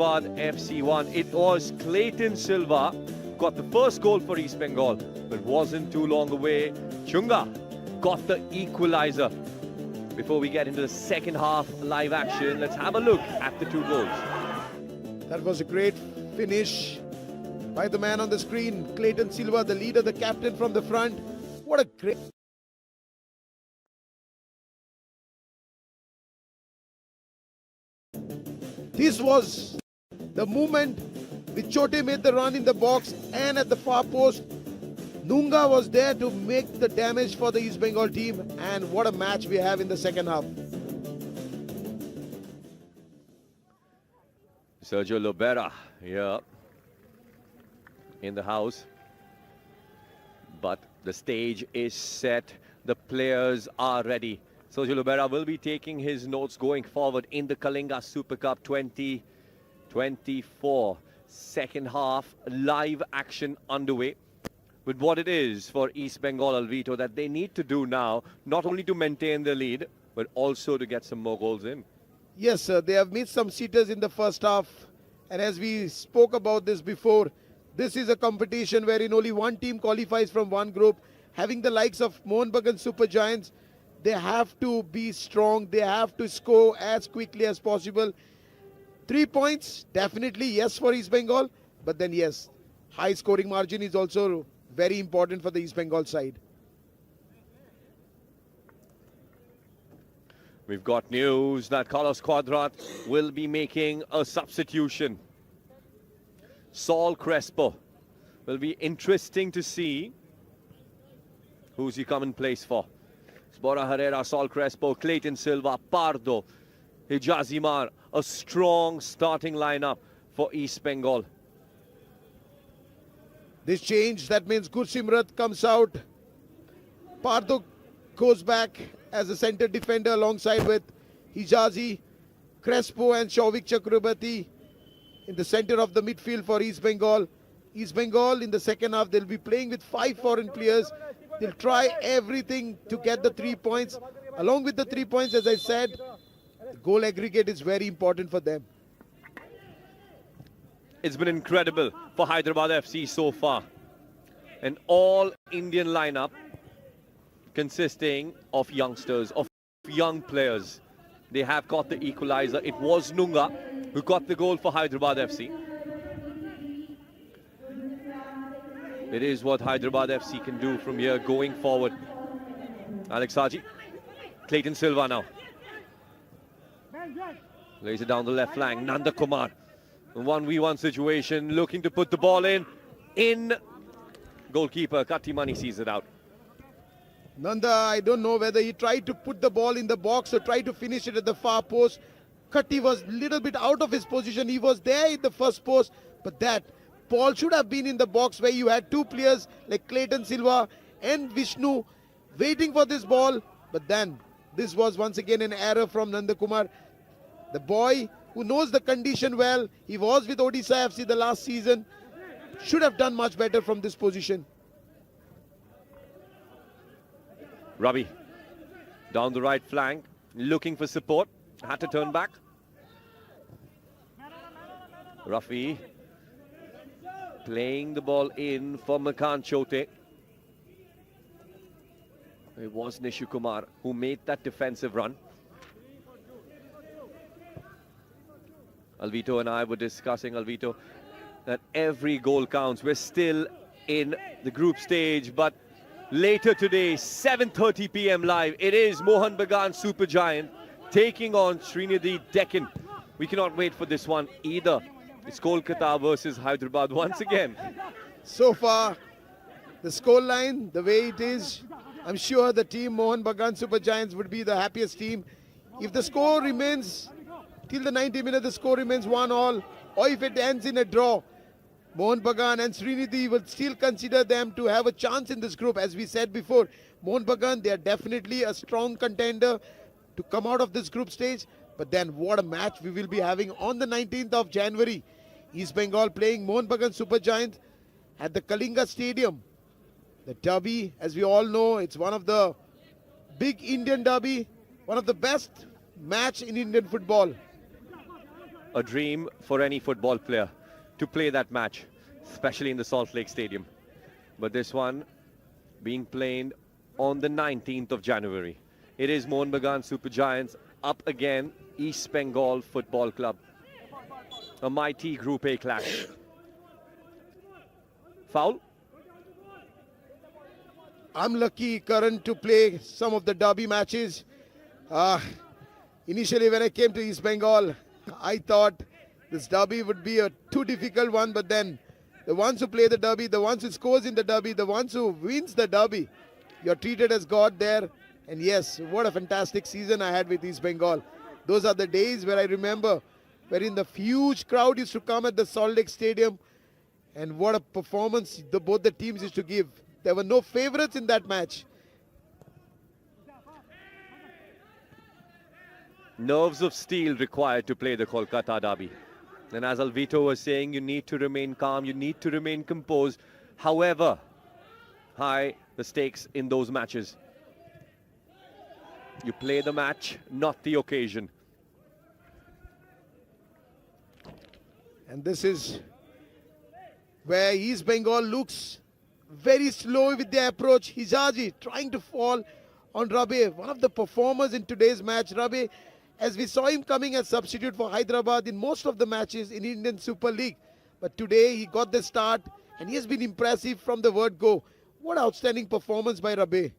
Hyderabad FC 1. It was Clayton Silva got the first goal for East Bengal, but wasn't too long away. Chunga got the equalizer. Before we get into the second half live action, let's have a look at the two goals. That was a great finish by the man on the screen, Clayton Silva, the leader, the captain from the front. What a great... This was the moment Vichote made the run in the box and at the far post. Nunga was there to make the damage for the East Bengal team, and what a match we have in the second half. Sergio Lobera here in the house, but the stage is set, the players are ready. Sergio Lobera will be taking his notes going forward in the Kalinga Super Cup 2024. Second half live action underway. With what it is for East Bengal, Alvito, that they need to do now, not only to maintain the lead, but also to get some more goals in. Yes, sir, they have missed some sitters in the first half. And as we spoke about this before, this is a competition wherein only one team qualifies from one group. Having the likes of Mohun Bagan Super Giants, they have to be strong. They have to score as quickly as possible. 3 points, definitely yes for East Bengal. But then yes, high scoring margin is also very important for the East Bengal side. We've got news that Carlos Quadrat will be making a substitution. Saul Crespo will be interesting to see who's he come in place for. Bora Herrera, Saul Crespo, Clayton Silva, Pardo, Hijazimar. A strong starting lineup for East Bengal. This change, that means Gursimrat comes out. Pardo goes back as a center defender alongside with Hijazi, Crespo and Shavik Chakrabarti in the center of the midfield for East Bengal. East Bengal in the second half, they'll be playing with 5 foreign players. They'll try everything to get the 3 points. Along with the 3 points, as I said, the goal aggregate is very important for them. It's been incredible for Hyderabad FC so far. An all-Indian lineup consisting of youngsters, of young players. They have got the equalizer. It was Nunga who got the goal for Hyderabad FC. It is what Hyderabad FC can do from here going forward. Alex Haji, Clayton Silva now. Lays it down the left flank, Nanda Kumar. 1v1 situation, looking to put the ball in. Goalkeeper Katimani sees it out. Nanda, I don't know whether he tried to put the ball in the box or tried to finish it at the far post. Katti was a little bit out of his position. He was there in the first post, but that ball should have been in the box where you had 2 players like Clayton Silva and Vishnu waiting for this ball. But then this was once again an error from Nanda Kumar. The boy who knows the condition well, he was with Odisha FC the last season, should have done much better from this position. Ravi down the right flank, looking for support, had to turn back. Rafi playing the ball in for Makan Chote. It was Nishu Kumar who made that defensive run. Alvito and I were discussing, Alvito, that every goal counts. We're still in the group stage, but later today, 7:30 p.m. live, it is Mohun Bagan Super Giant taking on Srinidhi Deccan. We cannot wait for this one either. It's Kolkata versus Hyderabad once again. So far, the scoreline, the way it is, I'm sure the team Mohun Bagan Super Giants would be the happiest team. If the score remains till the 90 minutes, the score remains 1-1, or if it ends in a draw, Mohun Bagan and Srinidhi will still consider them to have a chance in this group. As we said before, Mohun Bagan, they are definitely a strong contender to come out of this group stage. But then what a match we will be having on the 19th of January. East Bengal playing Mohun Bagan Super Giants at the Kalinga Stadium. The derby, as we all know, it's one of the big Indian derby, one of the best match in Indian football. a dream for any football player to play that match, especially in the Salt Lake Stadium. But this one being played on the 19th of January. It is Mohun Bagan Super Giants up again East Bengal Football Club. A mighty Group A clash. Foul? I'm lucky, Karan, to play some of the derby matches. Initially, when I came to East Bengal, I thought this derby would be a too difficult one, but then the ones who play the derby, the ones who scores in the derby, the ones who wins the derby, you're treated as God there. And yes, what a fantastic season I had with East Bengal. Those are the days where I remember wherein the huge crowd used to come at the Salt Lake Stadium, and what a performance both the teams used to give. There were no favorites in that match. Nerves of steel required to play the Kolkata derby. And as Alvito was saying, you need to remain calm, you need to remain composed, however high the stakes in those matches. You play the match, not the occasion. And this is where East Bengal looks very slow with their approach. Hijazi trying to fall on Rabe, one of the performers in today's match. Rabe, as we saw him coming as substitute for Hyderabad in most of the matches in Indian Super League. But today he got the start and he has been impressive from the word go. What outstanding performance by Rabe.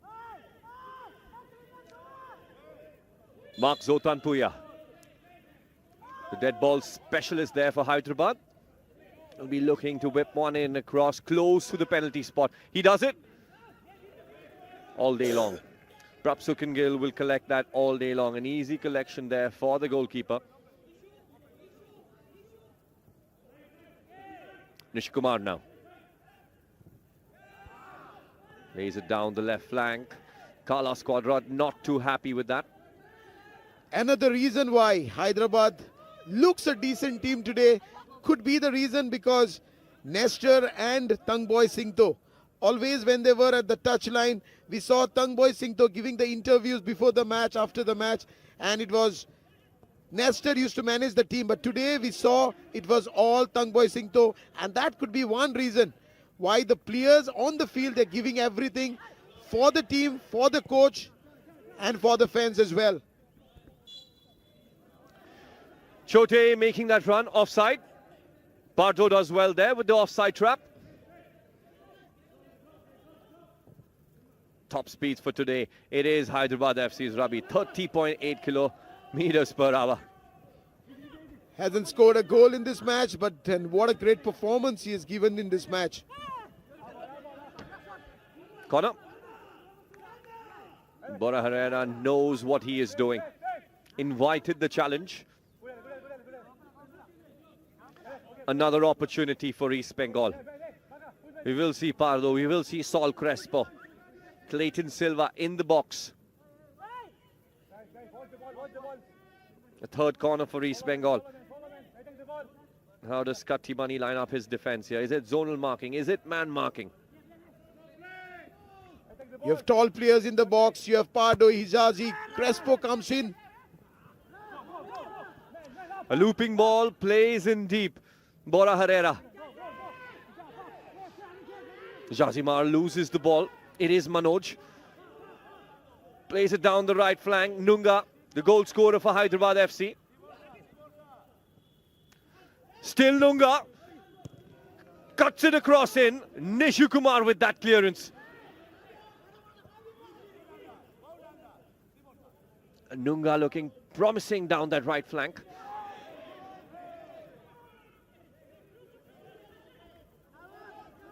Mark Zotanpuya, the dead ball specialist there for Hyderabad, will be looking to whip one in across close to the penalty spot. He does it all day long. Prapsukan Gill will collect that all day long. An easy collection there for the goalkeeper. Nishkumar now. Lays it down the left flank. Carlos Quadrat not too happy with that. Another reason why Hyderabad looks a decent team today could be the reason because Nestor and Tangboy Singto, always when they were at the touchline, we saw Tangboy Singto giving the interviews before the match, after the match, and it was Nestor used to manage the team. But today we saw it was all Tangboy Singto, and that could be one reason why the players on the field, they're giving everything for the team, for the coach, and for the fans as well. Chote making that run offside. Pardo does well there with the offside trap. Top speeds for today. It is Hyderabad FC's Rabi, 30.8 kilometers per hour. Hasn't scored a goal in this match, but what a great performance he has given in this match. Corner. Bora Herrera knows what he is doing. Invited the challenge. Another opportunity for East Bengal. We will see Pardo, we will see Sol Crespo. Clayton Silva in the box. A third corner for East Bengal. How does Kattibani line up his defense here? Is it zonal marking? Is it man marking? You have tall players in the box. You have Pardo, Hijazi, Crespo comes in. A looping ball, plays in deep. Bora Herrera. Jazimar loses the ball. It is Manoj. Plays it down the right flank. Nunga, the goal scorer for Hyderabad FC. Still Nunga. Cuts it across in. Nishu Kumar with that clearance. Nunga looking promising down that right flank.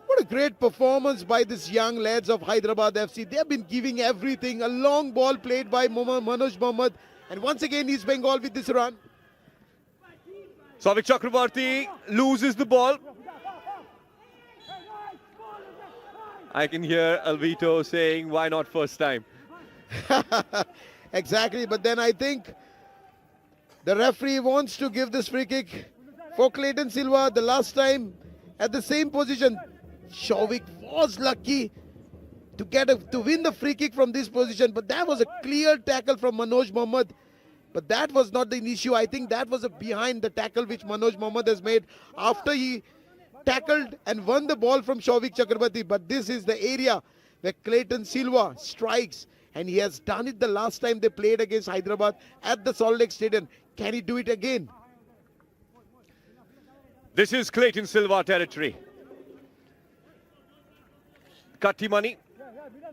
What a great performance by these young lads of Hyderabad FC. They have been giving everything. A long ball played by Manoj Mohammad. And once again, East Bengal with this run. Savik Chakrabarti loses the ball. I can hear Alvito saying, why not first time? Exactly, but then I think the referee wants to give this free kick for Clayton Silva. The last time at the same position, Shavik was lucky to win the free kick from this position, but that was a clear tackle from Manoj Mohammad. But that was not the issue. I think that was a behind the tackle which Manoj Mohammed has made after he tackled and won the ball from Shovik Chakrabarti. But this is the area where Clayton Silva strikes, and he has done it the last time they played against Hyderabad at the Salt Lake Stadium. Can he do it again? This is Clayton Silva territory. Kattimani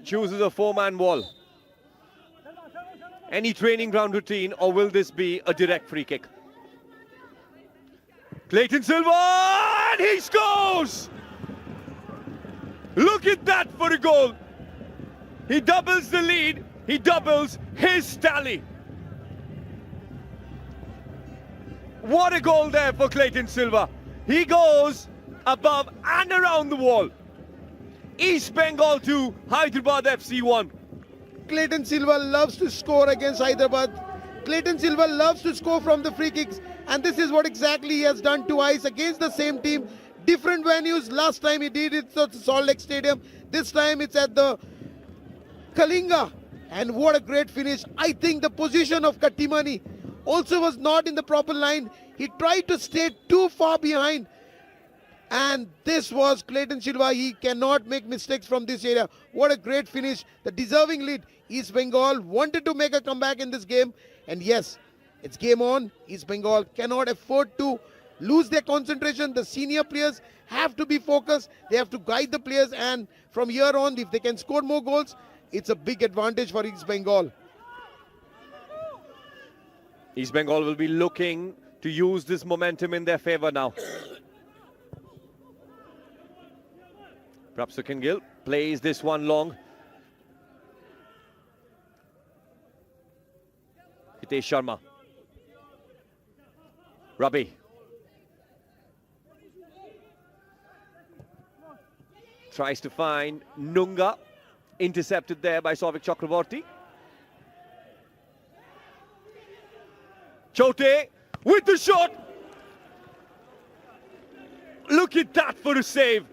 chooses a four-man wall. Any training ground routine, or will this be a direct free kick? Clayton Silva, and he scores! Look at that for a goal. He doubles the lead. He doubles his tally. What a goal there for Clayton Silva. He goes above and around the wall. East Bengal 2, Hyderabad FC 1. Clayton Silva loves to score against Hyderabad. Clayton Silva loves to score from the free kicks, and this is what exactly he has done twice against the same team. Different venues. Last time he did it at Salt Lake Stadium. This time it's at the Kalinga. And what a great finish. I think the position of Kattimani also was not in the proper line. He tried to stay too far behind. And this was Clayton Silva. He cannot make mistakes from this area. What a great finish. The deserving lead. East Bengal wanted to make a comeback in this game. And yes, it's game on. East Bengal cannot afford to lose their concentration. The senior players have to be focused. They have to guide the players. And from here on, if they can score more goals, it's a big advantage for East Bengal. East Bengal will be looking to use this momentum in their favor now. Prabhsukhan Gill plays this one long. Hitesh Sharma. Rabi. Tries to find Nunga. Intercepted there by Shovik Chakrabarti. Chote with the shot. Look at that for a save.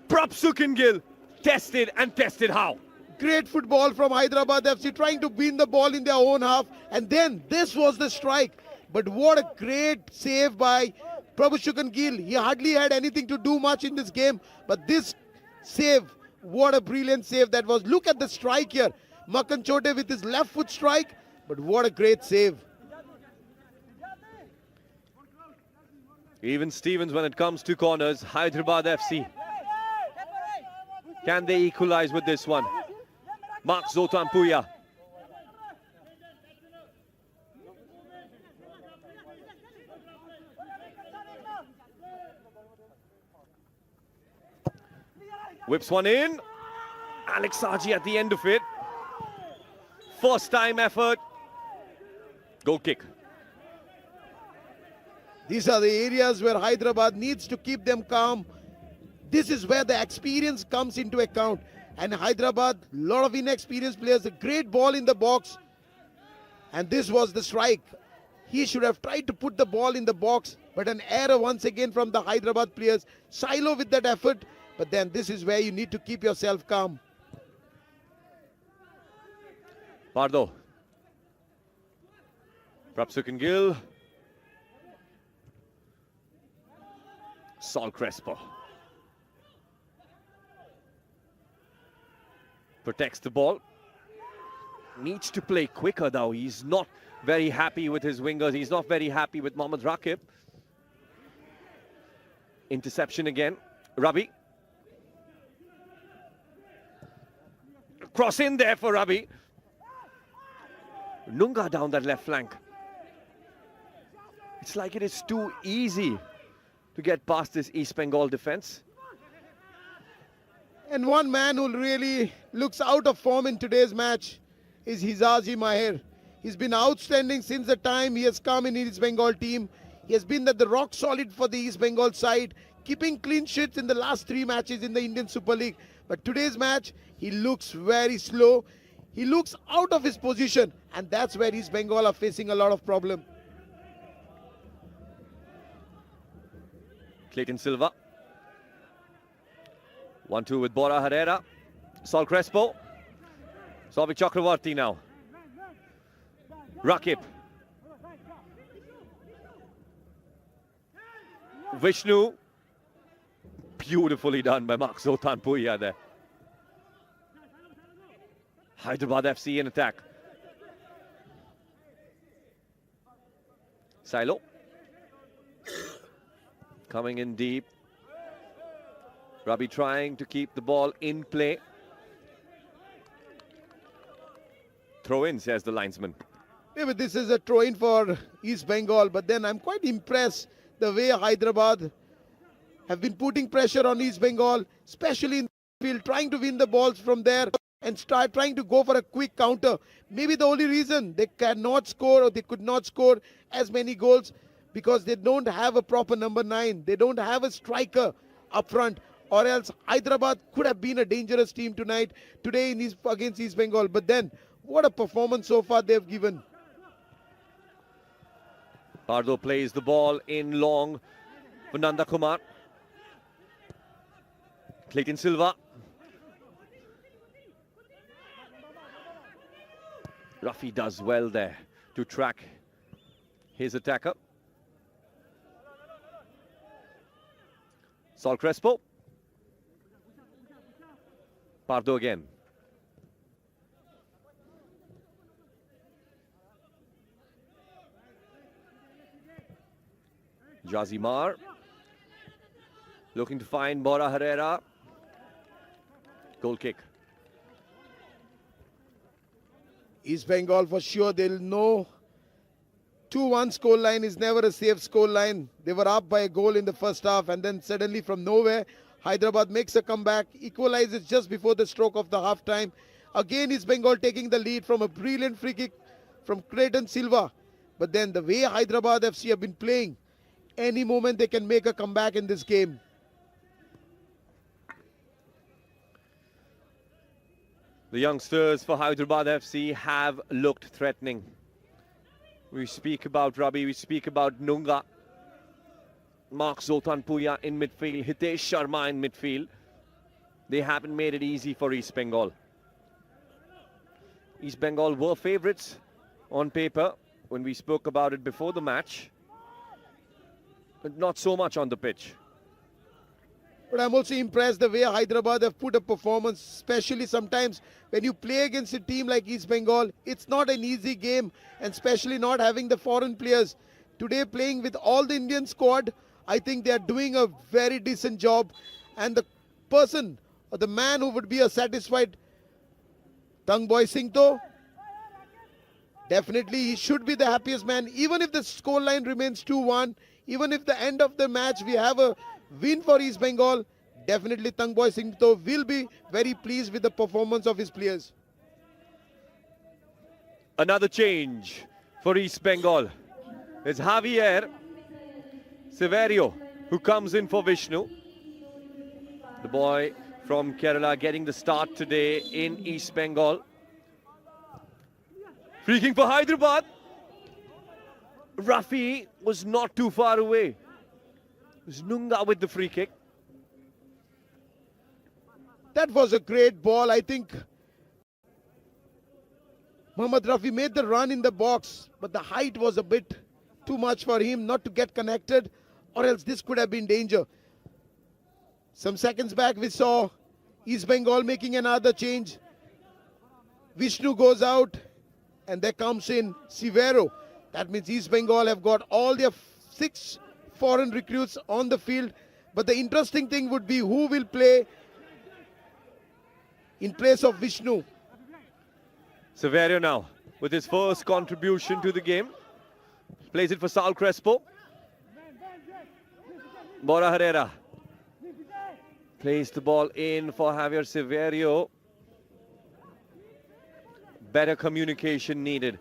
Prabhsukhan Gill tested and tested how. Great football from Hyderabad FC, trying to win the ball in their own half. And then this was the strike. But what a great save by Prabhsukhan Gill. He hardly had anything to do much in this game. But this save, what a brilliant save that was. Look at the strike here. Makkan Chote with his left foot strike. But what a great save. Even Stevens when it comes to corners. Hyderabad FC. Can they equalize with this one? Mark Zotampuya. Whips one in. Alex Saji at the end of it. First time effort. Goal kick. These are the areas where Hyderabad needs to keep them calm. This is where the experience comes into account. And Hyderabad, a lot of inexperienced players, a great ball in the box. And this was the strike. He should have tried to put the ball in the box, but an error once again from the Hyderabad players. Silo with that effort, but then this is where you need to keep yourself calm. Pardo. Prabhsukhan Gill. Sol Crespo. Protects the ball. Needs to play quicker though. He's not very happy with his wingers. He's not very happy with Mohammad Raqib. Interception again. Rabi. Cross in there for Rabi. Nunga down that left flank. It's like it is too easy to get past this East Bengal defense. And one man who really looks out of form in today's match is Hizazi Maher. He's been outstanding since the time he has come in East Bengal team. He has been the rock solid for the East Bengal side, keeping clean sheets in the last 3 matches in the Indian Super League. But today's match, he looks very slow. He looks out of his position, and that's where East Bengal are facing a lot of problem. Clayton Silva. 1-2 with Bora Herrera. Sol Crespo. Shovik Chakrabarti now. Raqib. Vishnu. Beautifully done by Mark Zotanpuia there. Hyderabad FC in attack. Silo. Coming in deep. Rabi trying to keep the ball in play. Throw in, says the linesman. Yeah, but this is a throw-in for East Bengal, but then I'm quite impressed the way Hyderabad have been putting pressure on East Bengal, especially in the field, trying to win the balls from there and start trying to go for a quick counter. Maybe the only reason they cannot score or they could not score as many goals because they don't have a proper number 9. They don't have a striker up front, or else Hyderabad could have been a dangerous team today against East Bengal. But then, what a performance so far they've given. Pardo plays the ball in long for Nanda Kumar. Clayton Silva. Rafi does well there to track his attacker. Sol Crespo. Pardo again. Jazimar looking to find Bora Herrera. Goal kick. East Bengal for sure, they'll know 2-1 scoreline is never a safe scoreline. They were up by a goal in the first half and then suddenly from nowhere, Hyderabad makes a comeback, equalizes just before the stroke of the half time. Again, East Bengal taking the lead from a brilliant free kick from Clayton Silva. But then the way Hyderabad FC have been playing, any moment they can make a comeback in this game. The youngsters for Hyderabad FC have looked threatening. We speak about Rabi, we speak about Nunga, Mark Zotanpuia in midfield, Hitesh Sharma in midfield. They haven't made it easy for East Bengal. East Bengal were favourites on paper when we spoke about it before the match, but not so much on the pitch. But I'm also impressed the way Hyderabad have put a performance, especially sometimes when you play against a team like East Bengal, it's not an easy game, and especially not having the foreign players. Today playing with all the Indian squad, I think they are doing a very decent job, and the person or the man who would be a satisfied Tangboy Singto, definitely he should be the happiest man, even if the scoreline remains 2-1, even if the end of the match we have a win for East Bengal, definitely Tangboy Singto will be very pleased with the performance of his players. Another change for East Bengal. It's Javier Severio who comes in for Vishnu. The boy from Kerala getting the start today in East Bengal. Free kick for Hyderabad. Rafi was not too far away. It was Nunga with the free kick. That was a great ball. I think Mohammad Rafi made the run in the box, but the height was a bit too much for him not to get connected, or else this could have been danger. Some seconds back we saw East Bengal making another change. Vishnu goes out and there comes in Severo. That means East Bengal have got all their 6 foreign recruits on the field. But the interesting thing would be who will play in place of Vishnu. Severio now with his first contribution to the game. Plays it for Sal Crespo. Bora Herrera plays the ball in for Javier Severio. Better communication needed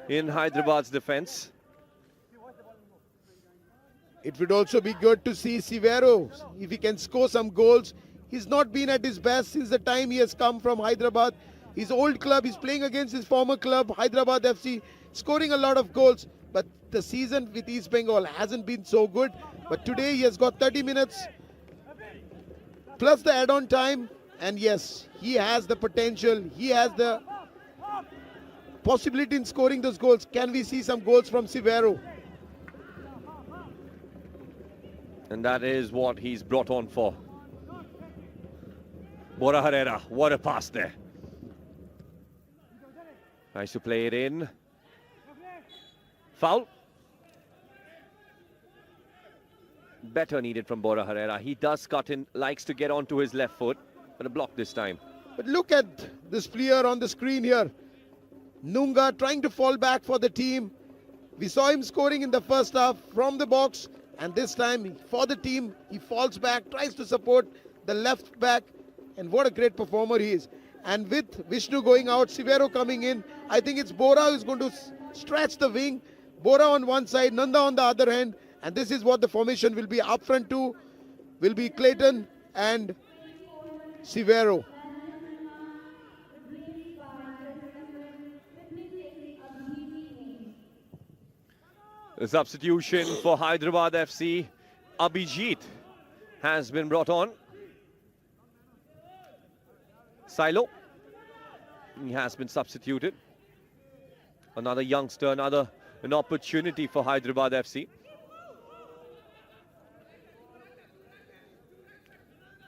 in Hyderabad's defense. It would also be good to see Severo, if he can score some goals. He's not been at his best since the time he has come from Hyderabad. His old club, he's playing against his former club, Hyderabad FC, scoring a lot of goals. But the season with East Bengal hasn't been so good. But today he has got 30 minutes plus the add-on time. And yes, he has the potential. He has the possibility in scoring those goals. Can we see some goals from Severo? And that is what he's brought on for. Bora Herrera, what a pass there. Nice to play it in. Foul. Better needed from Bora Herrera. He does cut in, likes to get onto his left foot, but a block this time. But look at this player on the screen here. Nunga trying to fall back for the team. We saw him scoring in the first half from the box, and this time for the team, he falls back, tries to support the left back, and what a great performer he is. And with Vishnu going out, Severo coming in, I think it's Bora who's going to stretch the wing. Bora on one side, Nanda on the other hand, and this is what the formation will be. Up front two will be Clayton and Severo. The substitution for Hyderabad FC, Abhijit, has been brought on. Silo, he has been substituted. Another youngster, an opportunity for Hyderabad FC.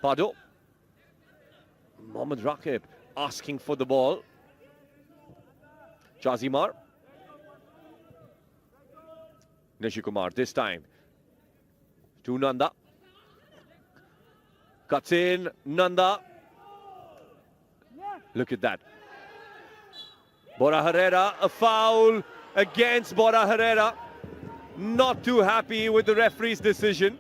Pado. Mohammad Rakib asking for the ball. Chazimar. Nishikumar this time to Nanda. Cuts in, Nanda. Look at that. Bora Herrera, a foul against Bora Herrera. Not too happy with the referee's decision.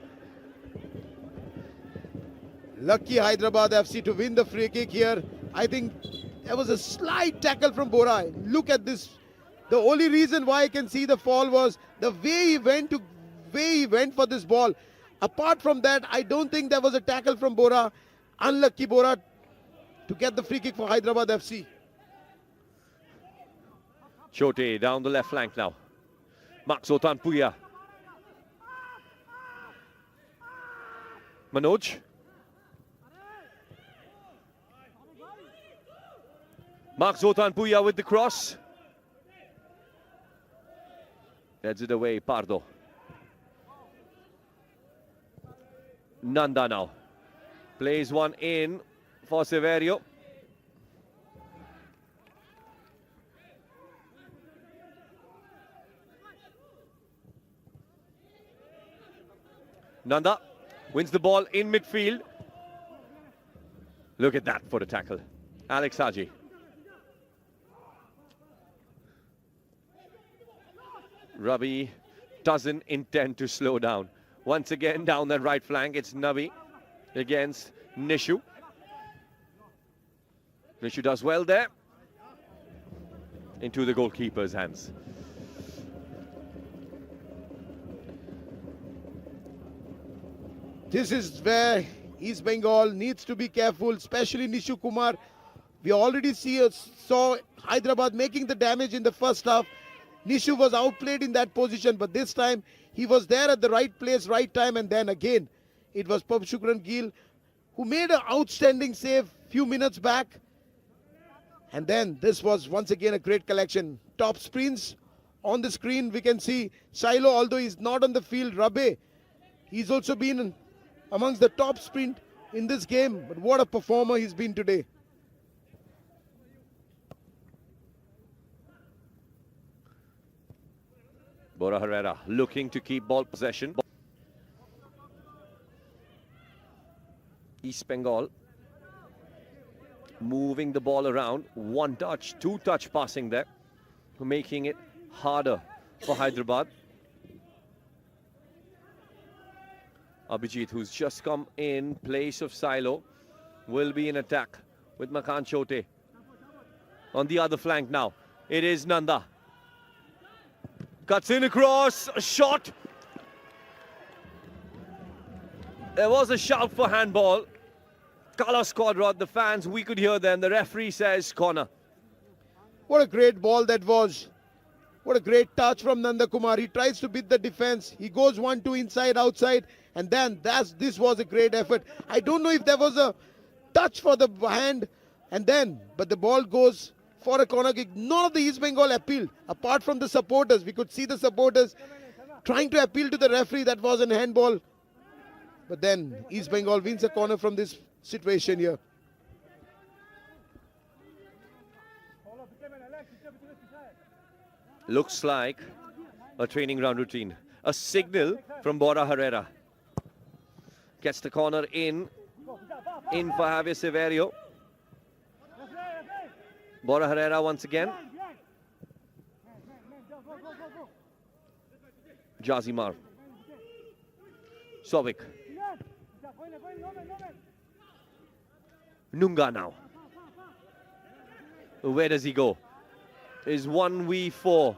Lucky Hyderabad FC to win the free kick here. I think there was a slight tackle from Bora. Look at this. The only reason why I can see the fall was the way he went for this ball. Apart from that, I don't think there was a tackle from Bora. Unlucky Bora to get the free kick for Hyderabad FC. Chote down the left flank now. Maxotan Puya. Manoj. Maxotan Puya with the cross. Heads it away, Pardo. Nanda now. Plays one in for Severio. Nanda wins the ball in midfield. Look at that for the tackle. Alex Haji. Rabi doesn't intend to slow down. Once again, down that right flank, it's Nabi against Nishu. Nishu does well there. Into the goalkeeper's hands. This is where East Bengal needs to be careful, especially Nishu Kumar. We already saw Hyderabad making the damage in the first half. Nishu was outplayed in that position, but this time he was there at the right place, right time, and then again it was Shukran Gill who made an outstanding save few minutes back. And then this was once again a great collection. Top sprints on the screen, we can see Shiloh, although he's not on the field, Rabe, he's also been amongst the top sprint in this game, but what a performer he's been today. Bora Herrera looking to keep ball possession. East Bengal moving the ball around. One touch, two touch passing there, making it harder for Hyderabad. Abhijit, who's just come in place of Silo, will be in attack with Makan Chote. On the other flank now, it is Nanda. Cuts in across, a shot. There was a shout for handball. Carlos Quadrat, the fans, we could hear them. The referee says corner. What a great ball that was. What a great touch from Nanda Kumar. He tries to beat the defense. He goes 1-2 inside, outside. And then this was a great effort. I don't know if there was a touch for the hand. But the ball goes for a corner kick. None of the East Bengal appealed. Apart from the supporters. We could see the supporters trying to appeal to the referee. That was an handball. But then East Bengal wins a corner from this situation here. Looks like a training ground routine. A signal from Bora Herrera. Gets the corner in for Javier Severio. Bora Herrera once again. Jazimar. Sovic. Nunga now. Where does he go? Is 1v4.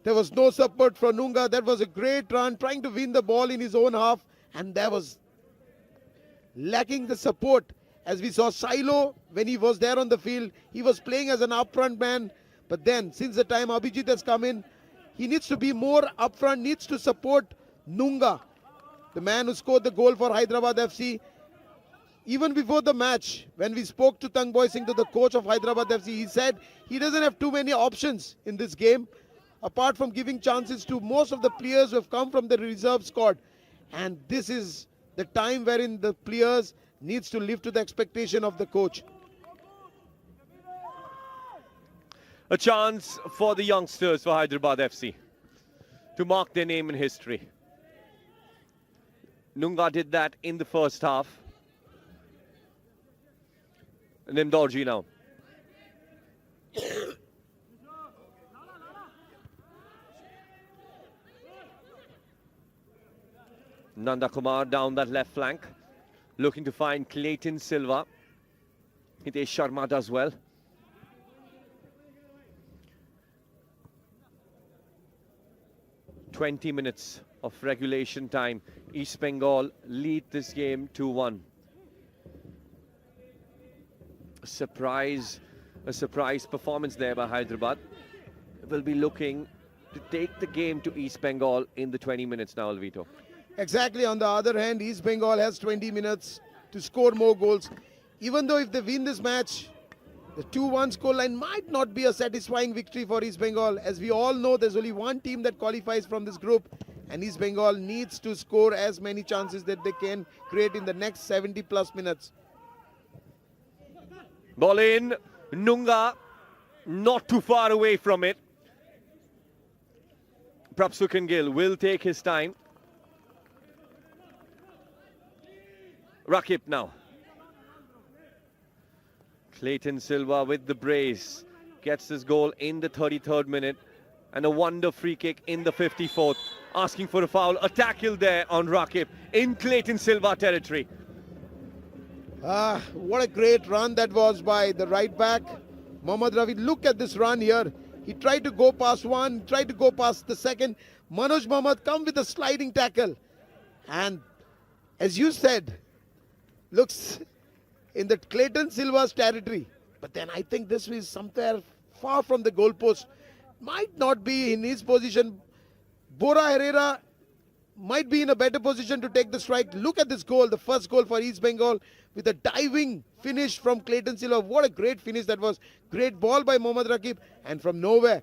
There was no support for Nunga. That was a great run, trying to win the ball in his own half. And there was lacking the support. As we saw Silo, when he was there on the field, he was playing as an upfront man. But then, since the time Abhijit has come in, he needs to be more upfront, needs to support Nunga, the man who scored the goal for Hyderabad FC. Even before the match, when we spoke to Tangboy Singh, to the coach of Hyderabad FC, he said he doesn't have too many options in this game, apart from giving chances to most of the players who have come from the reserve squad. And this is the time wherein the players needs to live to the expectation of the coach. A chance for the youngsters for Hyderabad FC to mark their name in history. Nunga did that in the first half. Nimdorji now. Nanda Kumar down that left flank, looking to find Clayton Silva. Hitesh Sharma does well. "20 minutes of regulation time. East Bengal lead this game 2-1. A surprise performance there by Hyderabad. Will be looking to take the game to East Bengal in the 20 minutes now, Alvito. Exactly. On the other hand, East Bengal has 20 minutes to score more goals. Even though if they win this match, the 2-1 scoreline might not be a satisfying victory for East Bengal. As we all know, there's only one team that qualifies from this group, and East Bengal needs to score as many chances that they can create in the next 70 plus minutes. Ball in. Nunga not too far away from it. Prabsukhan Gill will take his time. Rakip now. Clayton Silva with the brace. Gets his goal in the 33rd minute. And a wonder free kick in the 54th. Asking for a foul. A tackle there on Rakip in Clayton Silva territory. What a great run that was by the right back, Mohammad Ravi. Look at this run here. He tried to go past one, tried to go past the second. Manoj Mohammad come with a sliding tackle. And as you said, looks in the Clayton Silva's territory. But then I think this is somewhere far from the goalpost. Might not be in his position. Bora Herrera might be in a better position to take the strike. Look at this goal, the first goal for East Bengal with a diving finish from Clayton Silva. What a great finish that was. Great ball by Mohammad Rakib. And from nowhere,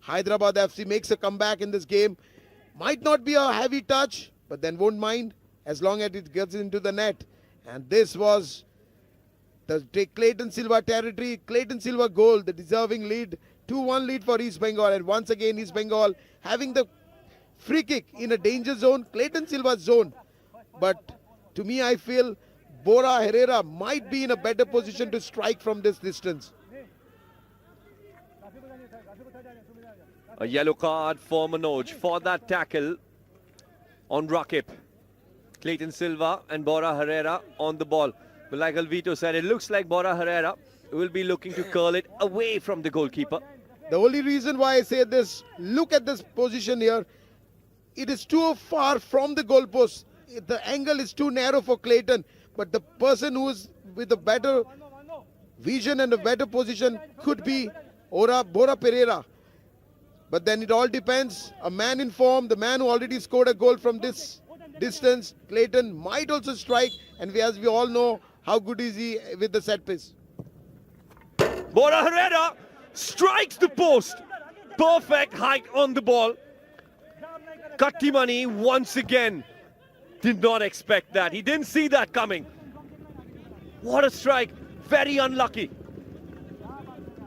Hyderabad FC makes a comeback in this game. Might not be a heavy touch, but then won't mind as long as it gets into the net. And this was the Clayton Silva territory. Clayton Silva goal, the deserving lead. 2-1 lead for East Bengal. And once again, East Bengal having the free kick in a danger zone, Clayton Silva's zone. But to me, I feel Bora Herrera might be in a better position to strike from this distance. A yellow card for Manoj for that tackle on Rakip. Clayton Silva and Bora Herrera on the ball. But like Alvito said, it looks like Bora Herrera will be looking to curl it away from the goalkeeper. The only reason why I say this, look at this position here. It is too far from the goalpost. The angle is too narrow for Clayton. But the person who is with a better vision and a better position could be Bora Pereira. But then it all depends. A man in form, the man who already scored a goal from this distance, Clayton might also strike. And as we all know, how good is he with the set piece. Bora Herrera strikes the post. Perfect height on the ball. Kattimani once again did not expect that. He didn't see that coming. What a strike. Very unlucky.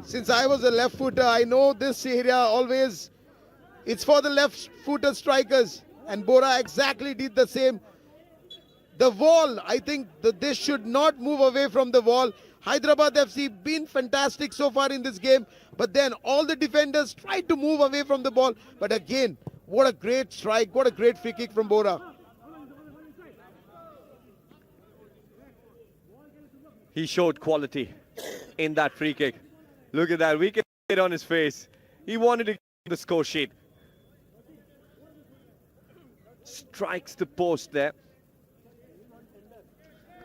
Since I was a left footer, I know this area always, it's for the left footer strikers. And Bora exactly did the same. The wall, I think that they should not move away from the wall. Hyderabad FC been fantastic so far in this game. But then all the defenders tried to move away from the ball. But again, what a great strike. What a great free kick from Bora. He showed quality in that free kick. Look at that wicket on his face. He wanted to get the score sheet. Strikes the post there.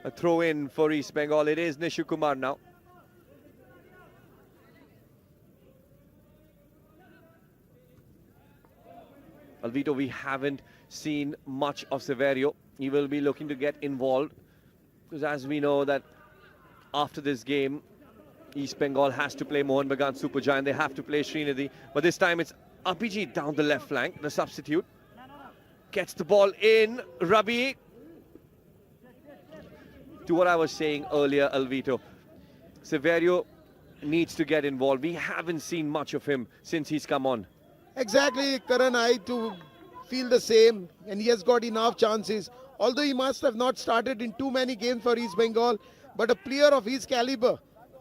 A throw in for East Bengal. It is Nishu Kumar now. Alvito, we haven't seen much of Severio. He will be looking to get involved, because as we know that after this game, East Bengal has to play Mohun Bagan Supergiant. They have to play Srinidhi. But this time it's Abhijit down the left flank, the substitute. Gets the ball in. Rabi. To what I was saying earlier, Alvito. Severio needs to get involved. We haven't seen much of him since he's come on. Exactly, Karan, I too feel the same. And he has got enough chances. Although he must have not started in too many games for East Bengal. But a player of his caliber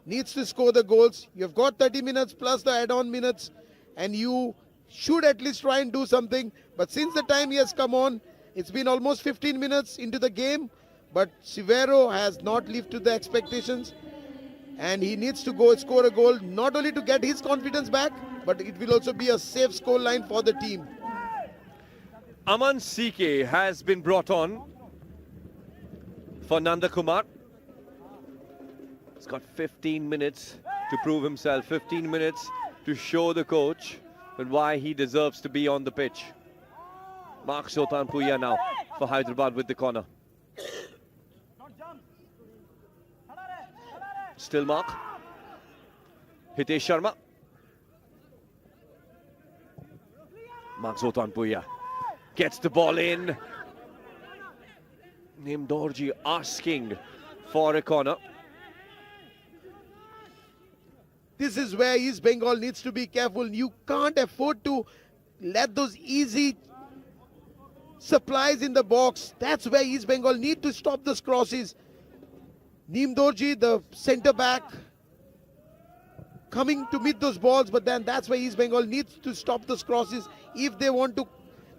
needs to score the goals. You've got 30 minutes plus the add-on minutes, and you should at least try and do something. But since the time he has come on, it's been almost 15 minutes into the game, but Severo has not lived to the expectations, and he needs to go score a goal, not only to get his confidence back, but it will also be a safe score line for the team. Aman CK has been brought on for Nanda Kumar. He's got 15 minutes to prove himself, 15 minutes to show the coach and why he deserves to be on the pitch. Mark Sultan Puya now for Hyderabad with the corner. Still Mark. Hitesh Sharma. Mark Sultan Puya gets the ball in. Nimdorji asking for a corner. This is where East Bengal needs to be careful. You can't afford to let those easy supplies in the box. That's where East Bengal need to stop those crosses. Nimdorji, the centre back, coming to meet those balls, but then that's where East Bengal needs to stop those crosses if they want to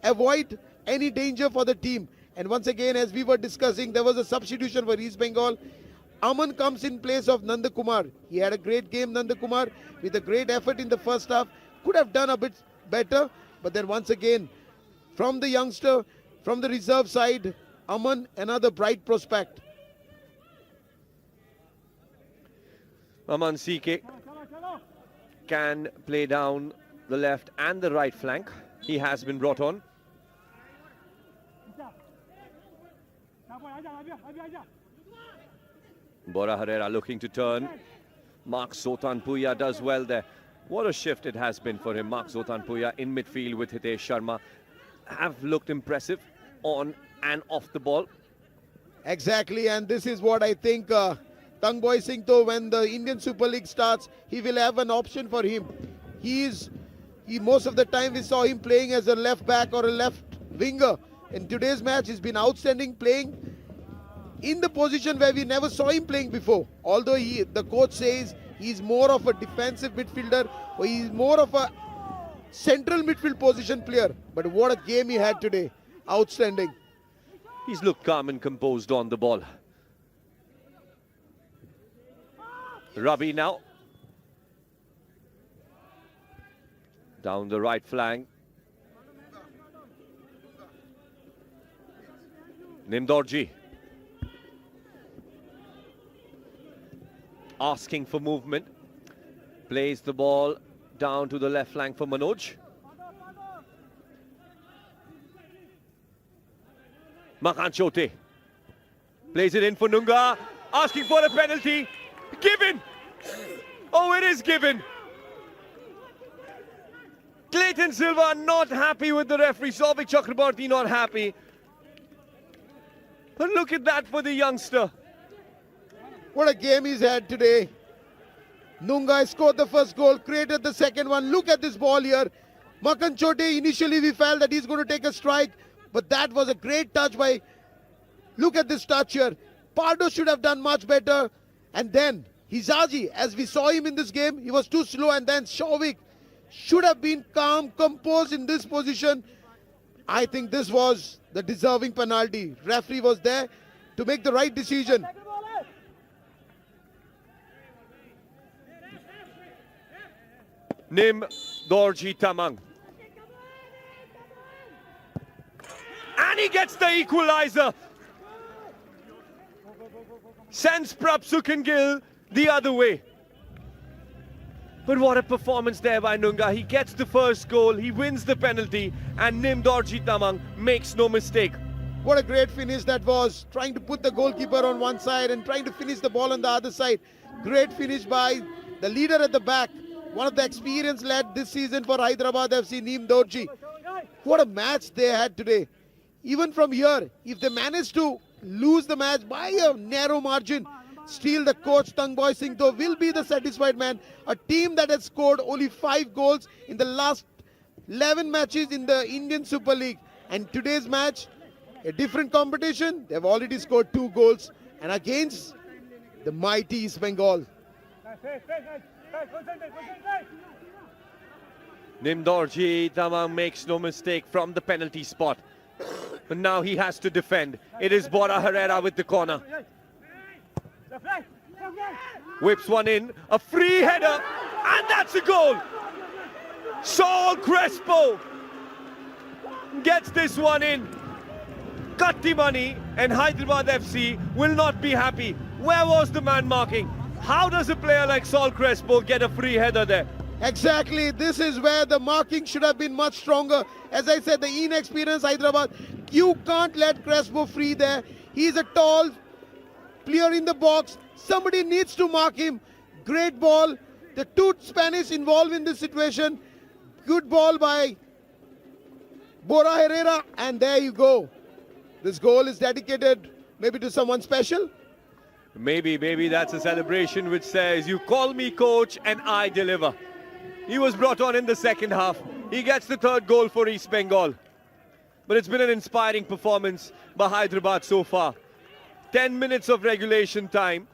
avoid any danger for the team. And once again, as we were discussing, there was a substitution for East Bengal. Aman comes in place of Nanda Kumar. He had a great game, Nanda Kumar, with a great effort in the first half. Could have done a bit better, but then once again, from the youngster, from the reserve side, Aman, another bright prospect. Aman CK can play down the left and the right flank. He has been brought on. Bora Herrera looking to turn. Mark Sultan Puya does well there. What a shift it has been for him. Mark Sultan Puya in midfield with Hitesh Sharma have looked impressive on and off the ball. Exactly, and this is what I think Tangboy Singh, though, when the Indian Super League starts, he will have an option for him. Most of the time we saw him playing as a left back or a left winger. In today's match, he's been outstanding, playing in the position where we never saw him playing before. Although the coach says he's more of a defensive midfielder, or he's more of a central midfield position player. But what a game he had today. Outstanding. He's looked calm and composed on the ball. Rabi now. Down the right flank. Nimdorji. Asking for movement. Plays the ball down to the left flank for Manoj. Makan Chote. Plays it in for Nunga. Asking for a penalty. Given. Oh, it is given. Clayton Silva not happy with the referee. Souvik Chakraborty not happy. But look at that for the youngster. What a game he's had today. Nungai scored the first goal, created the second one. Look at this ball here. Makan Chote, initially we felt that he's going to take a strike, but that was a great touch by... Look at this touch here. Pardo should have done much better. And then Hizaji, as we saw him in this game, he was too slow. And then Souvik should have been calm, composed in this position. I think this was the deserving penalty. Referee was there to make the right decision. Nim Dorji Tamang. And he gets the equalizer. Sends Prabsukhan Gill the other way. But what a performance there by Nunga. He gets the first goal, he wins the penalty, and Nim Dorji Tamang makes no mistake. What a great finish that was. Trying to put the goalkeeper on one side and trying to finish the ball on the other side. Great finish by the leader at the back. One of the experienced led this season for Hyderabad FC, Nim Dorji. What a match they had today. Even from here, if they manage to lose the match by a narrow margin, still the coach Tangboy Singto will be the satisfied man. A team that has scored only 5 goals in the last 11 matches in the Indian Super League. And today's match, a different competition. They've already scored 2 goals. And against the mighty East Bengal. Nim Dorji Tamang makes no mistake from the penalty spot. But now he has to defend. It is Bora Herrera with the corner. Whips one in, a free header, and that's a goal. Saul Crespo gets this one in. Kattimani and Hyderabad FC will not be happy. Where was the man marking? How does a player like Saul Crespo get a free header there? Exactly, this is where the marking should have been much stronger. As I said, the inexperienced Hyderabad, you can't let Crespo free there. He's a tall player in the box. Somebody needs to mark him. Great ball. The 2 Spanish involved in this situation. Good ball by Bora Herrera, and there you go. This goal is dedicated maybe to someone special. Maybe that's a celebration which says, you call me coach and I deliver. He was brought on in the second half. He gets the 3rd goal for East Bengal. But it's been an inspiring performance by Hyderabad so far. 10 minutes of regulation time.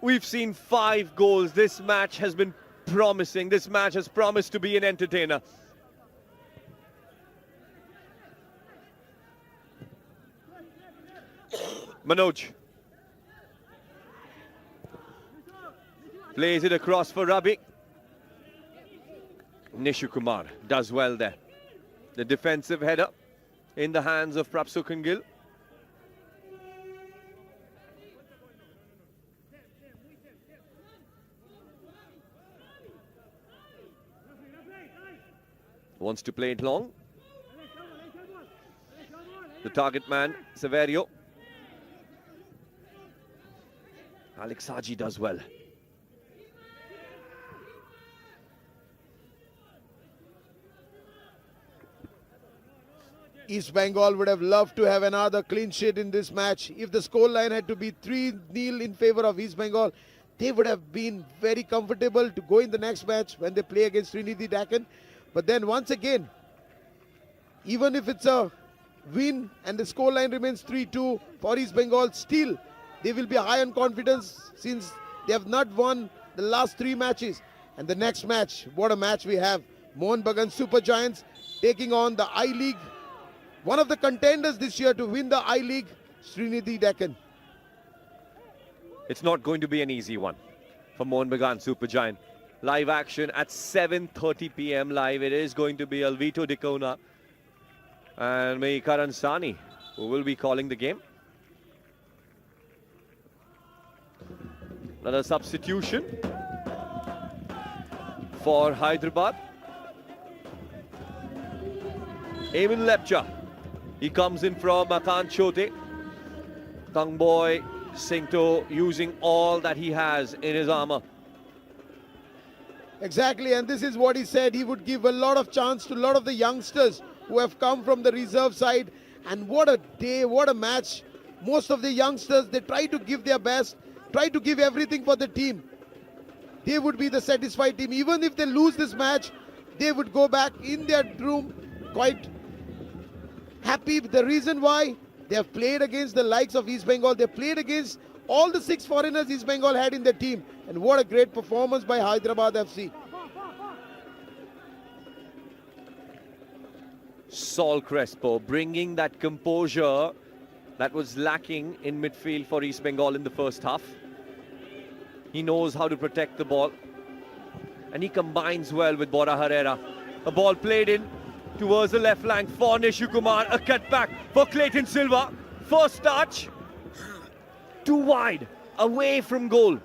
We've seen 5 goals. This match has been promising. This match has promised to be an entertainer. Manoj plays it across for Rabi. Nishu Kumar does well there. The defensive header in the hands of Prabsukhan Gill. Wants to play it long. The target man, Severio. Alex Haji does well. East Bengal would have loved to have another clean sheet in this match. If the scoreline had to be 3-0 in favor of East Bengal, they would have been very comfortable to go in the next match when they play against Trinity Deccan. But then once again, even if it's a win and the scoreline remains 3-2 for East Bengal, still they will be high on confidence since they have not won the last 3 matches. And the next match, what a match we have. Mohun Bagan Super Giants taking on the I-League. One of the contenders this year to win the I-League, Trinity Deccan. It's not going to be an easy one for Mohun Bagan Super Giant. Live action at 7:30 p.m. live. It is going to be Alvito Dicona and Karan Sani who will be calling the game. Another substitution for Hyderabad. Eamon Lepcha. He comes in from Makan Chote. Tangboy Singto using all that he has in his armour. Exactly, and this is what he said. He would give a lot of chance to a lot of the youngsters who have come from the reserve side. And what a day, what a match. Most of the youngsters, they try to give their best, try to give everything for the team. They would be the satisfied team. Even if they lose this match, they would go back in their room quite happy. The reason why, they have played against the likes of East Bengal. They played against all the 6 foreigners East Bengal had in their team. And what a great performance by Hyderabad FC. Saul Crespo bringing that composure that was lacking in midfield for East Bengal in the first half. He knows how to protect the ball. And he combines well with Bora Herrera. A ball played in towards the left flank for Nishu Kumar. A cutback for Clayton Silva. First touch. Too wide. Away from goal.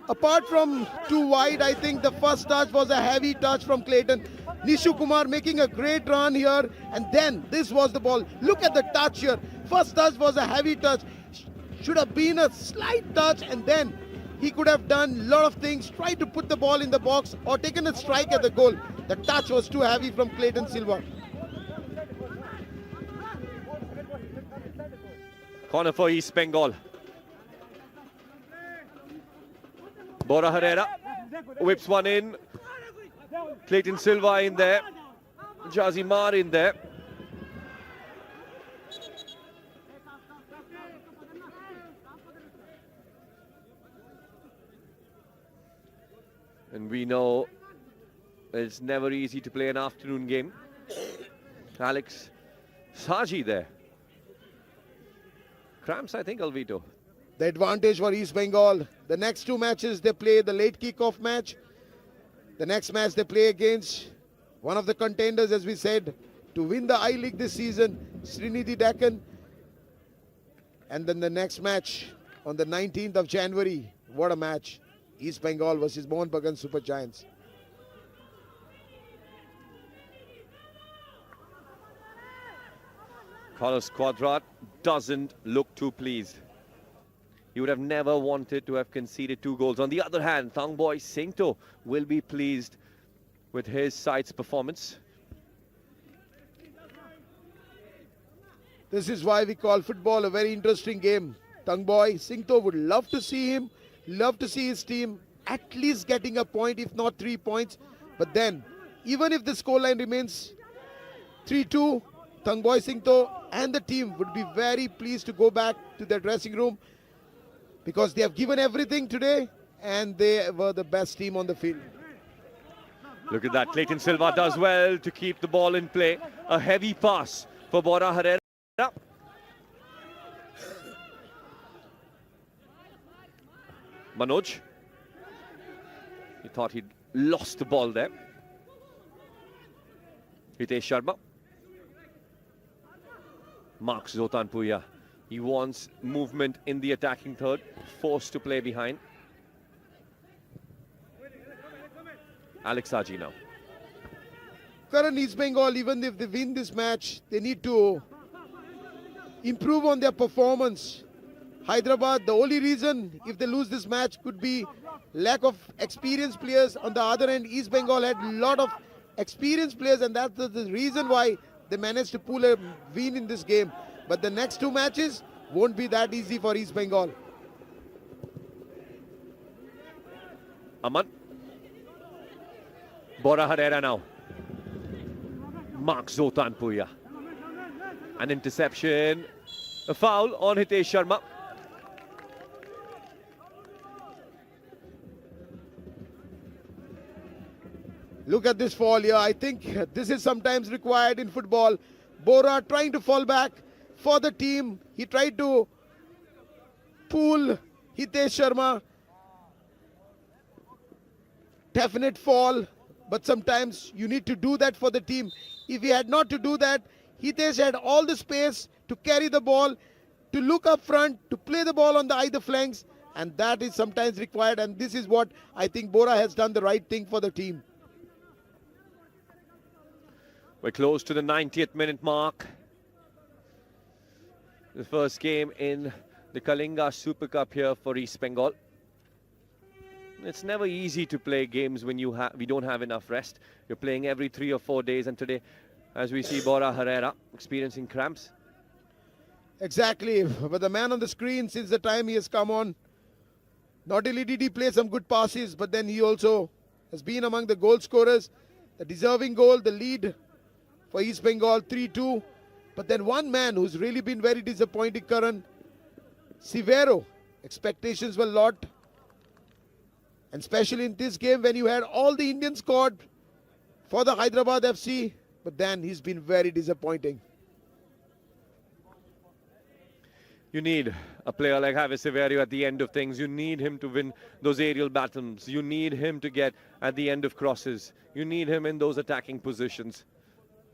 Apart from too wide, I think the first touch was a heavy touch from Clayton. Nishu Kumar making a great run here. And then this was the ball. Look at the touch here. First touch was a heavy touch. Should have been a slight touch, and then he could have done a lot of things. Tried to put the ball in the box or taken a strike at the goal. The touch was too heavy from Clayton Silva. Corner for East Bengal. Bora Herrera whips one in. Clayton Silva in there. Jazimar in there. And we know it's never easy to play an afternoon game. Alex Saji there. Cramps, I think, Alvito. The advantage for East Bengal. The next 2 matches they play the late kickoff match. The next match they play against one of the contenders, as we said, to win the I-League this season, Srinidhi Deccan. And then the next match on the 19th of January. What a match. East Bengal versus Mohun Bagan Super Giants. Carlos Quadrat doesn't look too pleased. He would have never wanted to have conceded 2 goals. On the other hand, Thangboy Singto will be pleased with his side's performance. This is why we call football a very interesting game. Thangboy Singto would love to see him, love to see his team at least getting a point, if not 3 points. But then, even if the scoreline remains 3-2, Thangboy Singto and the team would be very pleased to go back to their dressing room, because they have given everything today and they were the best team on the field. Look at that. Clayton Silva does well to keep the ball in play. A heavy pass for Bora Herrera. Manoj. He thought he'd lost the ball there. Hitesh Sharma. Mark Zotanpuya. He wants movement in the attacking third. Forced to play behind. Alex Saji now. Current East Bengal, even if they win this match, they need to improve on their performance. Hyderabad, the only reason if they lose this match could be lack of experienced players. On the other end, East Bengal had a lot of experienced players, and that's the reason why they managed to pull a win in this game. But the next 2 matches won't be that easy for East Bengal. Aman. Bora Herrera now. Mark Zotanpuya. An interception. A foul on Hitesh Sharma. Look at this fall here. I think this is sometimes required in football. Bora trying to fall back for the team. He tried to pull Hitesh Sharma. Definite fall, but sometimes you need to do that for the team. If he had not to do that, Hitesh had all the space to carry the ball, to look up front, to play the ball on the either flanks, and that is sometimes required, and this is what I think Bora has done the right thing for the team. We're close to the 90th minute mark. The first game in the Kalinga Super Cup here for East Bengal. It's never easy to play games when we don't have enough rest. You're playing every 3 or 4 days, and today, as we see Bora Herrera experiencing cramps. Exactly, but the man on the screen, since the time he has come on, not only did he play some good passes, but then he also has been among the goal scorers. The deserving goal, the lead for East Bengal, 3-2. But then one man who's really been very disappointing, Karan, Severo. Expectations were a lot. And especially in this game when you had all the Indian squad for the Hyderabad FC. But then he's been very disappointing. You need a player like Javier Severo at the end of things. You need him to win those aerial battles. You need him to get at the end of crosses. You need him in those attacking positions.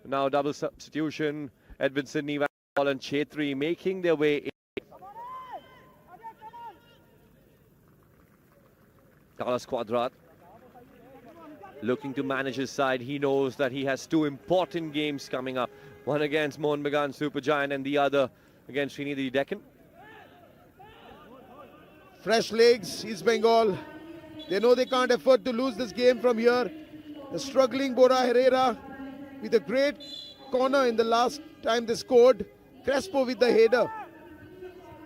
Now double substitution. Edwin Sidney and Chetri making their way in. Carlos Quadrat looking to manage his side. He knows that he has 2 important games coming up. One against Mohun Bagan Supergiant and the other against Srinidhi Deccan. Fresh legs, East Bengal. They know they can't afford to lose this game from here. The struggling Bora Herrera with a great corner in the last time they scored. Crespo with the header.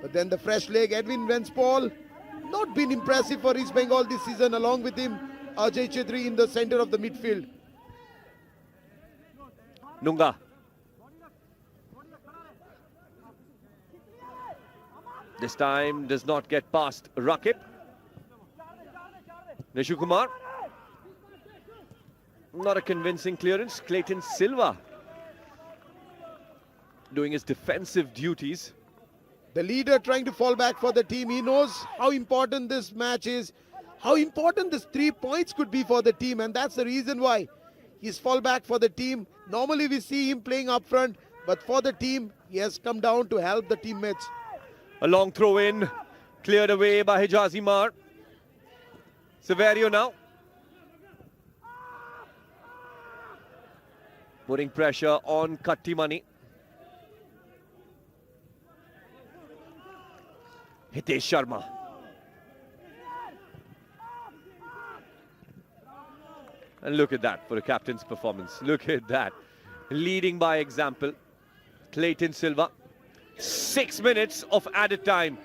But then the fresh leg, Edwin Venspal. Not been impressive for East Bengal this season. Along with him, Ajay Chedri in the center of the midfield. Nunga. This time does not get past Rakib. Nishu Kumar. Not a convincing clearance. Clayton Silva doing his defensive duties. The leader trying to fall back for the team. He knows how important this match is, how important this 3 points could be for the team, and that's the reason why he's fall back for the team. Normally we see him playing up front, but for the team, he has come down to help the teammates. A long throw in, cleared away by Hijazi Mar. Severio now. Putting pressure on Kattimani. Hitesh Sharma. And look at that for a captain's performance. Look at that. Leading by example. Clayton Silva. 6 minutes of added time.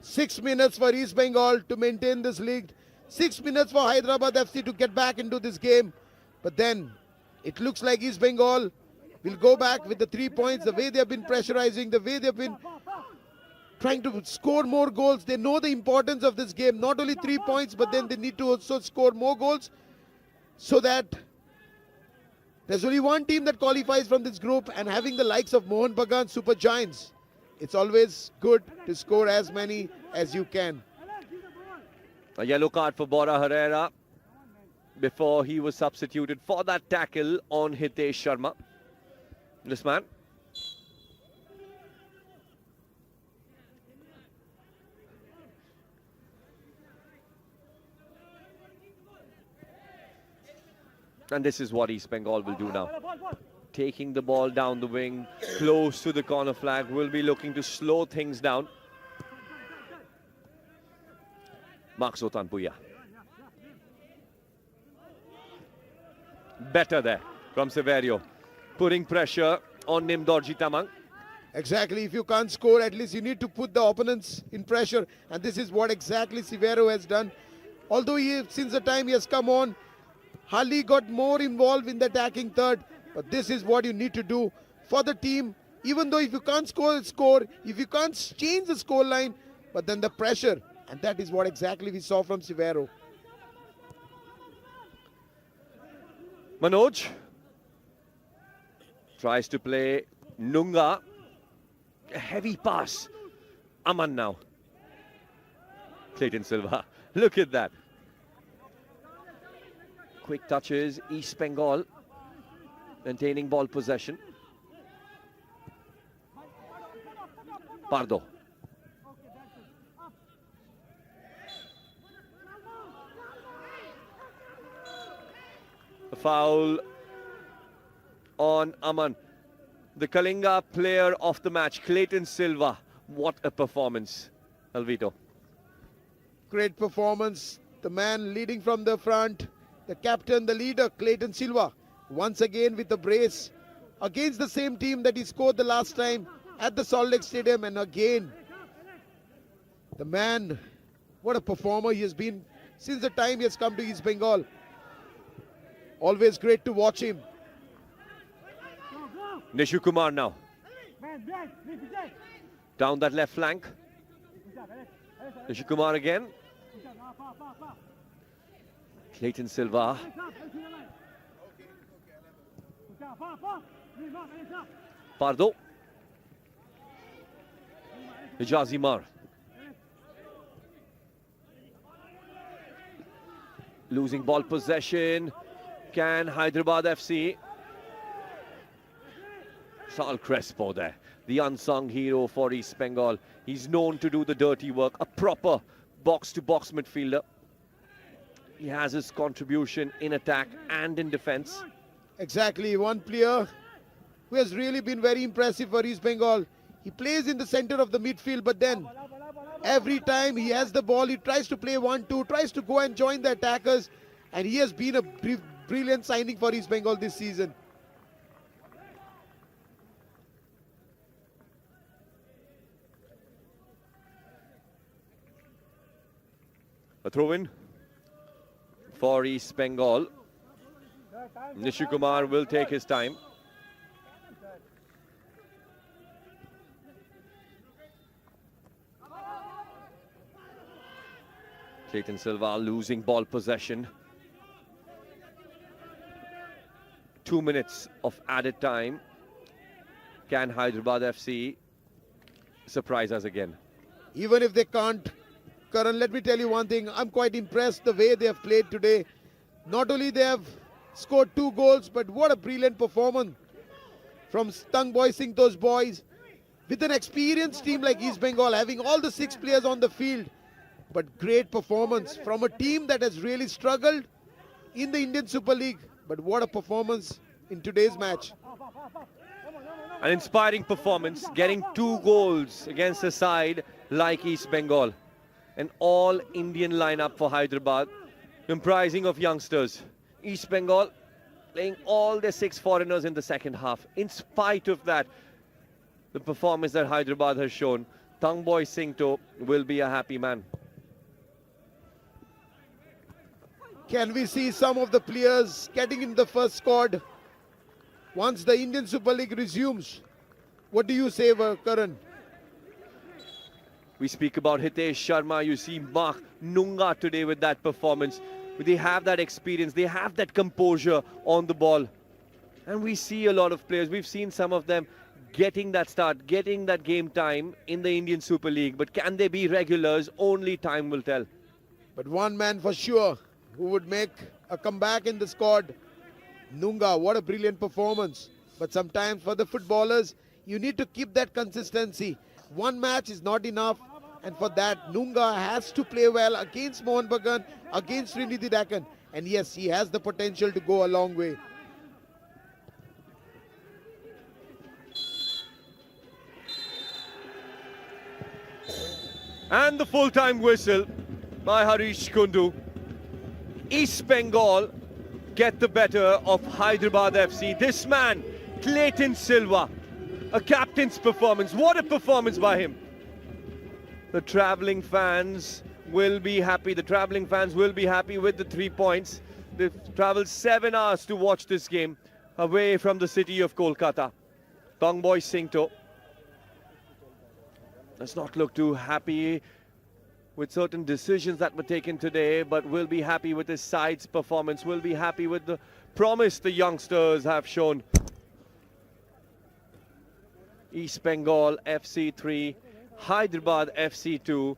6 minutes for East Bengal to maintain this lead. 6 minutes for Hyderabad FC to get back into this game. But then it looks like East Bengal will go back with the 3 points. The way they have been pressurizing, the way they have been trying to score more goals. They know the importance of this game. Not only 3 points, but then they need to also score more goals so that there's only one team that qualifies from this group, and having the likes of Mohun Bagan Super Giants, it's always good to score as many as you can. A yellow card for Bora Herrera before he was substituted for that tackle on Hitesh Sharma. This man. And this is what East Bengal will do now. Taking the ball down the wing, close to the corner flag, will be looking to slow things down. Mark Sotanpuya. Better there from Severio. Putting pressure on Nimdorji Tamang. Exactly. If you can't score, at least you need to put the opponents in pressure. And this is what exactly Severo has done. Although since the time he has come on, hardly got more involved in the attacking third. But this is what you need to do for the team. Even though if you can't score, if you can't change the score line, but then the pressure. And that is what exactly we saw from Severo. Manoj tries to play Nunga. A heavy pass. Aman now. Clayton Silva. Look at that. Quick touches. East Bengal maintaining ball possession. Pardo. A foul on Aman. The Kalinga player of the match, Clayton Silva. What a performance, Alvito. Great performance. The man leading from the front, the captain, the leader, Clayton Silva, once again with a brace against the same team that he scored the last time at the Salt Lake Stadium. And again, the man, what a performer he has been since the time he has come to East Bengal. Always great to watch him. Nishu Kumar now. Down that left flank. Nishu Kumar again. Clayton Silva. Pardo. Hijazimar. Losing ball possession. Can Hyderabad FC? Sal Crespo there, the unsung hero for East Bengal. He's known to do the dirty work, a proper box-to-box midfielder. He has his contribution in attack and in defense. Exactly, one player who has really been very impressive for East Bengal. He plays in the center of the midfield, but then every time he has the ball, he tries to play 1-2, tries to go and join the attackers, and he has been a brilliant signing for East Bengal this season. A throw-in for East Bengal. Nishu Kumar will take his time. Clayton Silva losing ball possession. 2 minutes of added time. Can Hyderabad FC surprise us again? Even if they can't, Karan, let me tell you one thing. I'm quite impressed the way they have played today. Not only they have scored 2 goals, but what a brilliant performance from Tangboy Singto's boys. With an experienced team like East Bengal, having all the 6 players on the field. But great performance from a team that has really struggled in the Indian Super League. But what a performance in today's match. An inspiring performance, getting 2 goals against a side like East Bengal. An all-Indian lineup for Hyderabad, comprising of youngsters. East Bengal playing all their 6 foreigners in the second half. In spite of that, the performance that Hyderabad has shown, Tangboy Singto will be a happy man. Can we see some of the players getting in the first squad once the Indian Super League resumes? What do you say, Karan? We speak about Hitesh Sharma. You see Mark Nunga today with that performance. They have that experience. They have that composure on the ball. And we see a lot of players. We've seen some of them getting that start, getting that game time in the Indian Super League. But can they be regulars? Only time will tell. But one man for sure who would make a comeback in the squad, Nunga. What a brilliant performance. But sometimes for the footballers, you need to keep that consistency. One match is not enough. And for that, Nunga has to play well against Mohun Bagan, against Trinity Dakan. And yes, he has the potential to go a long way. And the full-time whistle by Harish Kundu. East Bengal get the better of Hyderabad FC. This man, Clayton Silva, a captain's performance. What a performance by him. The travelling fans will be happy. The travelling fans will be happy with the 3 points. They've travelled 7 hours to watch this game away from the city of Kolkata. Tangboy Singto does not look too happy with certain decisions that were taken today, but will be happy with his side's performance, will be happy with the promise the youngsters have shown. East Bengal FC 3, Hyderabad FC 2.